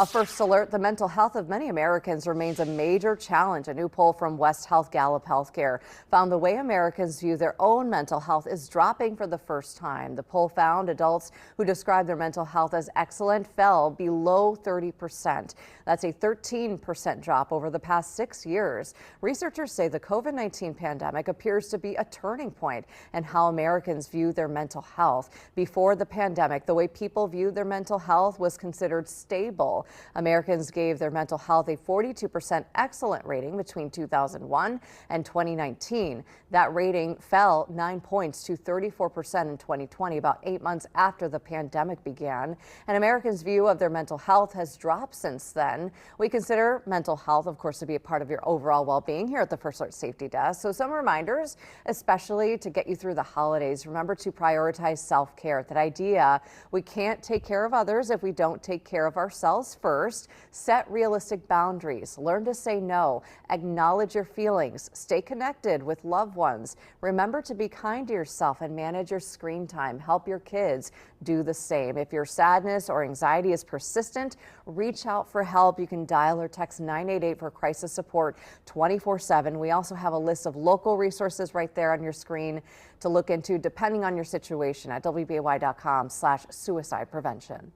A first alert, the mental health of many Americans remains a major challenge. A new poll from West Health Gallup Healthcare found the way Americans view their own mental health is dropping for the first time. The poll found adults who describe their mental health as excellent fell below 30%. That's a 13% drop over the past 6 years. Researchers say the COVID-19 pandemic appears to be a turning point in how Americans view their mental health. Before the pandemic, the way people viewed their mental health was considered stable. Americans gave their mental health a 42% excellent rating between 2001 and 2019. That rating fell 9 points to 34% in 2020, about 8 months after the pandemic began. And Americans' view of their mental health has dropped since then. We consider mental health, of course, to be a part of your overall well-being here at the First Alert Safety Desk. So some reminders, especially to get you through the holidays. Remember to prioritize self-care. That idea, we can't take care of others if we don't take care of ourselves first. Set realistic boundaries, learn to say no, acknowledge your feelings, stay connected with loved ones. Remember to be kind to yourself and manage your screen time. Help your kids do the same. If your sadness or anxiety is persistent, reach out for help. You can dial or text 988 for crisis support 24/7. We also have a list of local resources right there on your screen to look into depending on your situation at wbay.com/suicide prevention.